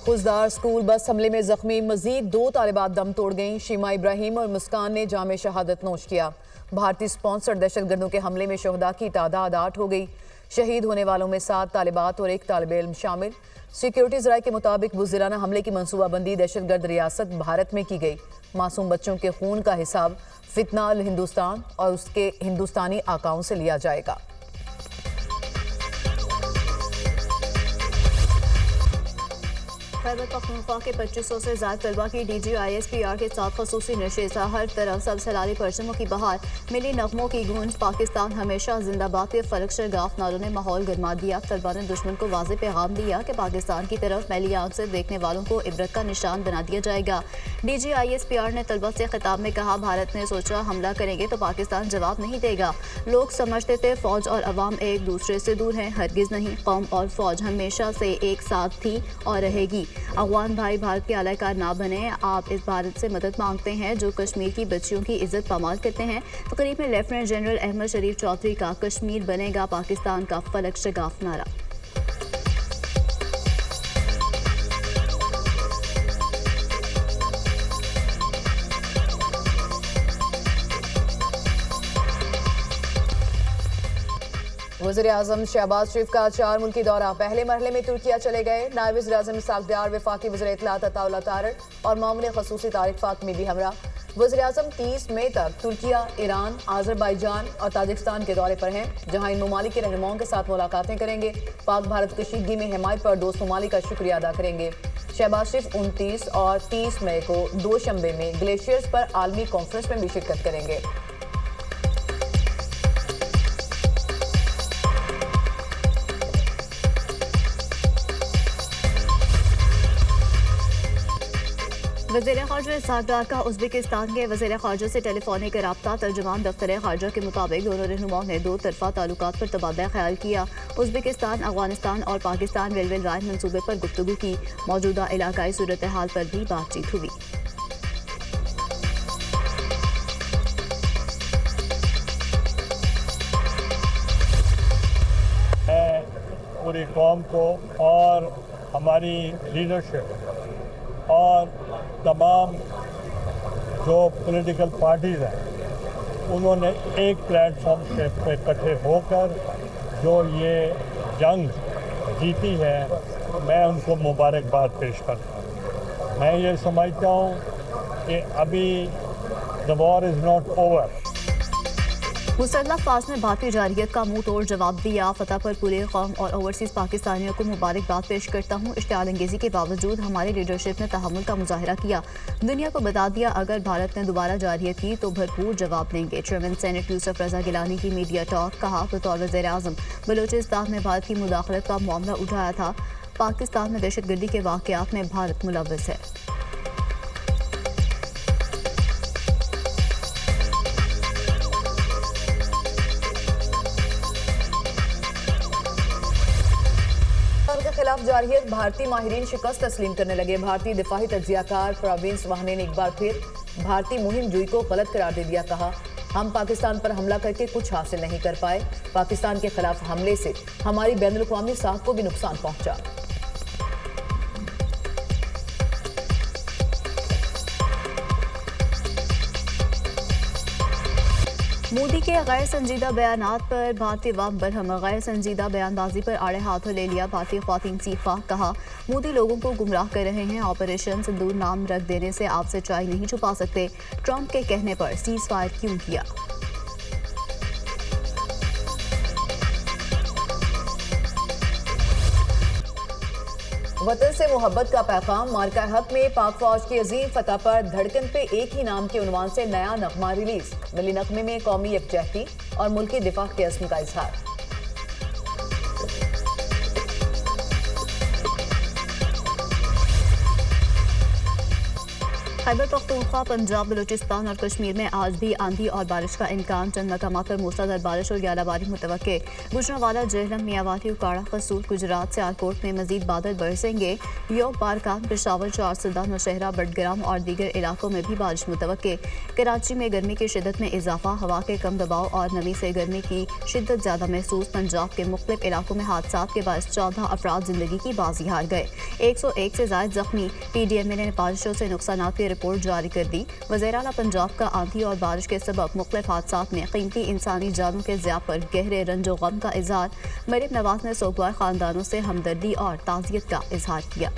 Khuzdar school bus हमले में जख्मी मजीद 2 तालिबात दम तोड़ गईं। शीमा इब्राहिम और मुस्कान ने जामे शहादत नोश किया। भारतीय स्पॉन्सर्ड दहशतगर्दों के हमले में शहदा की तादाद 8 हो गई। शहीद होने वालों में 7 तालिबात और 1 तालिब इल्म शामिल। सिक्योरिटी जराये के मुताबिक बुज़दिलाना हमले की मनसूबाबंदी दहशतगर्द रियासत भारत में की गई। मासूम बच्चों के खून का हिसाब फितना अल हिंदुस्तान और उसके हिंदुस्तानी आकाओं से लिया जाएगा। खैबर पख्तूनख्वा के 2500 से ज्यादा तलबा की DGISPR के साथ खसूसी नशेज़ा। हर तरफ सब सलाली परचमों की बहार, मिली नगमों की गूंज। पाकिस्तान हमेशा जिंदाबाद के फलक शरगाफ नारों ने माहौल गरमा दिया। तलबा ने दुश्मन को वाज़ेह पैगाम दिया कि पाकिस्तान की तरफ मैली आंख से देखने वालों को इबरत का निशान बना दिया जाएगा। DGISPR ने तलबा से खिताब में कहा, भारत ने सोचा हमला करेंगे तो पाकिस्तान जवाब नहीं देगा। लोग समझते थे फौज और अवाम एक दूसरे से दूर हैं, हरगिज नहीं। कौम और फौज हमेशा से एक साथ थी और रहेगी। अफगान भाई भारत के अलाकार ना बने। आप इस भारत से मदद मांगते हैं जो कश्मीर की बच्चियों की इज्जत पामाल करते हैं। तकरीब में लेफ्टिनेंट जनरल अहमद शरीफ चौधरी का कश्मीर बनेगा पाकिस्तान का फलक शगाफ नारा। वज़ीर-ए-आज़म शहबाज शरीफ का 4 मुल्की दौरा। पहले मरहले में तुर्किया चले गए। नायब वज़ीर-ए-आज़म इसहाक डार, वफाकी वज़ीर इत्तलात अताउल्लाह तारड़ और मामले खसूसी तारिक फातमी भी हमरा। वज़ीर-ए-आज़म 30 मई तक तुर्किया, ईरान, आज़रबाईजान और ताजिकिस्तान के दौरे पर हैं, जहां इन ममालिक के रहनुमाओं के साथ मुलाकातें करेंगे। पाक भारत कशीदगी में हिमायत पर दोस्त ममालिक का शुक्रिया अदा करेंगे। शहबाज शरीफ 29 और 30 मई को दोशंबे में ग्लेशियर्स पर आलमी कॉन्फ्रेंस में भी शिरकत करेंगे। वज़ीर ख़ारजा इसहाक डार का उज़्बेकिस्तान के वज़ीर ख़ारजा से टेलीफोनिक रब्ता। तर्जुमान दफ्तर ख़ारजा के मुताबिक दोनों रहनुमाओं ने 2 तरफ़ा ताल्लुकात पर तबादला ख्याल किया। उज़्बेकिस्तान, अफगानिस्तान और पाकिस्तान रेलवे लाइन मनसूबे पर गुफ्तगू की। मौजूदा इलाकाई सूरत हाल पर भी बातचीत हुई। पूरी कौम को और हमारी लीडरशिप और तमाम जो पॉलिटिकल पार्टीज़ हैं उन्होंने एक प्लेटफॉर्म पे इकट्ठे होकर जो ये जंग जीती है, मैं उनको मुबारकबाद पेश करता हूँ। मैं ये समझता हूँ कि अभी the war is not over. मुसल्लह फास ने भारतीय जारहियत का मुंह तोड़ जवाब दिया। फतह पर पूरे कौम और ओवरसीज़ पाकिस्तानियों को मुबारकबाद पेश करता हूँ। इश्तियाल अंगेज़ी के बावजूद हमारी लीडरशिप ने तहम्मुल का मुजाहरा किया। दुनिया को बता दिया अगर भारत ने दोबारा जारहियत की तो भरपूर जवाब देंगे। चेयरमैन सेनेट यूसुफ रजा गिलानी की मीडिया टॉक। कहा, बतौर वज़ीर-ए-आज़म बलूचिस्तान में भारत की मुदाखलत का मामला उठाया था। पाकिस्तान में दहशतगर्दी के वाक़यात में भारत मुलव्वस है। के खिलाफ जारहियत, भारतीय माहिरीन शिकस्त तस्लीम करने लगे। भारतीय दिफाही तज्जियाकार प्रवीण स्वाहाने ने एक बार फिर भारतीय मुहिम जुई को गलत करार दे दिया। कहा, हम पाकिस्तान पर हमला करके कुछ हासिल नहीं कर पाए। पाकिस्तान के खिलाफ हमले से हमारी बैनुल-अक़वामी साख को भी नुकसान पहुंचा। मोदी के गैर संजीदा बयानात पर भारतीय अवाम बरहम। गैर संजीदा बयानबाजी पर आड़े हाथों ले लिया भारतीय ख्वातीन सीफा। कहा, मोदी लोगों को गुमराह कर रहे हैं। ऑपरेशन सिंदूर नाम रख देने से आप सच्चाई नहीं छुपा सकते। ट्रंप के कहने पर सीज फायर क्यों किया? वतन से मोहब्बत का पैगाम। मार्का हक में पाक फौज की अजीम फतह पर धड़कन पे एक ही नाम के उन्वान से नया नगमा रिलीज। मिली नगमे में कौमी यकजहती और मुल्की दिफा के अज़्म का इजहार। खैबर पख्तूनख्वा, पंजाब, बलूचिस्तान और कश्मीर में आज भी आंधी और बारिश का इम्कान। चंद मकामात पर मूसलाधार बारिश और यालाबारी मुतवक्के। गुजरांवाला, जेहलम, मियावाली, उकाड़ा, कसूर, गुजरात, सियालकोट में मजीद बादल बरसेंगे। योग, बारकान, पेशावर, चारसदा, नौशहरा, बडग्राम और दीगर इलाकों में भी बारिश मुतवक्के। कराची में गर्मी की शिद्दत में इजाफा। हवा के कम दबाव और नमी से गर्मी की शिद्दत ज्यादा महसूस। पंजाब के मुख्तलिफ इलाकों में हादसात के बायस 14 अफराद जिंदगी की बाजी हार गए। 101 से ज्यादा जख्मी। PDMA ने बारिशों से नुकसानात की रिपोर्ट जारी कर दी। वज़ीर आला पंजाब का आंधी और बारिश के सबब मुख्तलिफ हादसात में कीमती इंसानी जानों के ज़िया पर गहरे रंजो गम का इजहार। मरीम नवाज ने सोगवार खानदानों से हमदर्दी और ताज़ियत का इजहार किया।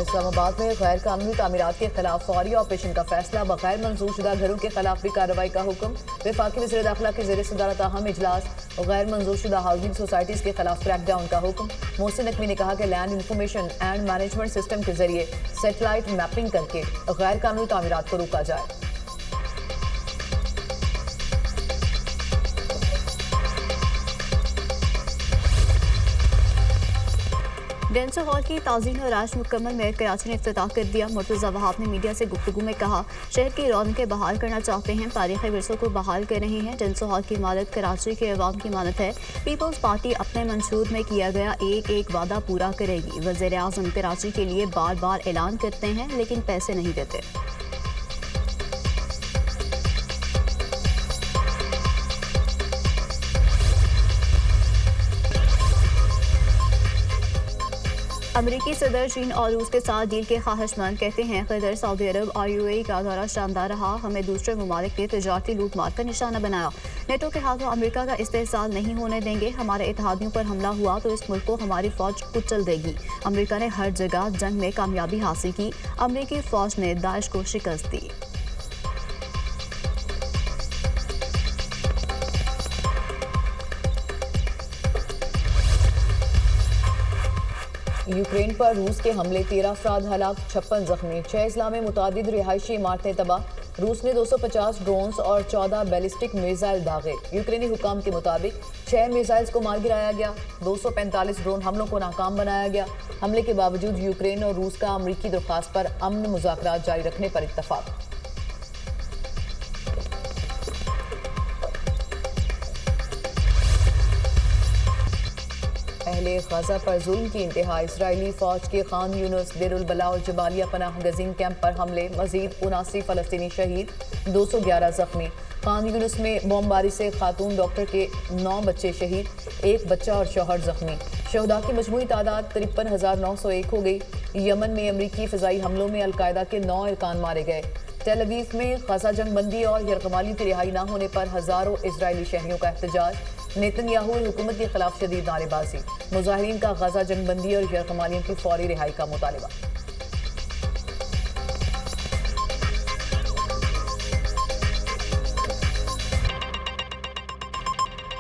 इस्लामाबाद में गैर कानूनी तामीरात के खिलाफ फौरी ऑपरेशन का फैसला। बगैर मंजूरशुदा घरों के खिलाफ भी कार्रवाई का हुक्म। वफाकी वज़ीर दाखिला के ज़ेर सदारत अहम इजलास। गैर मंजूरशुदा हाउसिंग सोसाइटीज़ के खिलाफ क्रैकडाउन का हुक्म। मोहसिन नकवी ने कहा कि land information and management system के जरिए सेटेलाइट मैपिंग करके गैर कानूनी तामीरात को रोका जाए। डेंसो हॉल की ताज़ीन और राश मुकम्मल मेयर कराची ने इफ्तिताह कर दिया। मुर्तज़ा वहाब ने मीडिया से गुफ्तगू में कहा, शहर की रौनकें बहाल करना चाहते हैं, तारीख़ी विरसों को बहाल कर रहे हैं। डेंसो हॉल की इमारत कराची के अवाम की मानत है। पीपल्स पार्टी अपने मंशूर में किया गया एक एक वादा पूरा करेगी। वज़ीर आज़म कराची के लिए बार बार ऐलान करते हैं लेकिन पैसे नहीं देते। अमरीकी सदर चीन और रूस के साथ डील के ख्वाहिशमंद। कहते हैं कतर, सऊदी अरब और UAE का दौरा शानदार रहा। हमें दूसरे ममालिक ने तजारती लूट मार का निशाना बनाया। नेटो के हाथों अमेरिका का इस्तेहसाल नहीं होने देंगे। हमारे इत्तेहादियों पर हमला हुआ तो इस मुल्क को हमारी फौज कुचल देगी। अमेरिका ने हर जगह जंग में कामयाबी हासिल की। अमेरिकी फौज ने दाइश को शिकस्त दी। यूक्रेन पर रूस के हमले, 13 अफराद हलाक, 56 जख्मी। 6 अजला में मुतादिद रिहायशी इमारतें तबाह। रूस ने 250 ड्रोन्स और 14 बैलिस्टिक मिसाइल दागे। यूक्रेनी हुकाम के मुताबिक 6 मिसाइल्स को मार गिराया गया। 245 ड्रोन हमलों को नाकाम बनाया गया। हमले के बावजूद यूक्रेन और रूस का अमरीकी दरख्वास्त पर अमन मुज़ाकरात जारी रखने पर इत्तफाक। अहले गजा पर जुल्म की इंतहा। इसराइली फौज के खान यूनुस, देर उल बला और जबालिया पनाह गजीन कैंप पर हमले। मजीद 79 फलस्तीनी शहीद, 211 जख्मी। खान यूनुस में बमबारी से खातून डॉक्टर के 9 बच्चे शहीद, 1 बच्चा और शौहर जख्मी। शहदा की मजमूई तादाद 53,901 हो गई। यमन में अमरीकी फ़िज़ाई हमलों में अलकायदा के 9 अरकान मारे गए। तेल अवीव में गजा जंग बंदी और यरगमालियों की रिहाई न होने पर हज़ारों इजरायली शहरियों का एहतजाज। नेतन्याहू हुकूमत के खिलाफ शदीद नारेबाजी। मुजाहिरीन का गजा जंग बंदी और यरगमालियों की फौरी रिहाई का मुतालबा।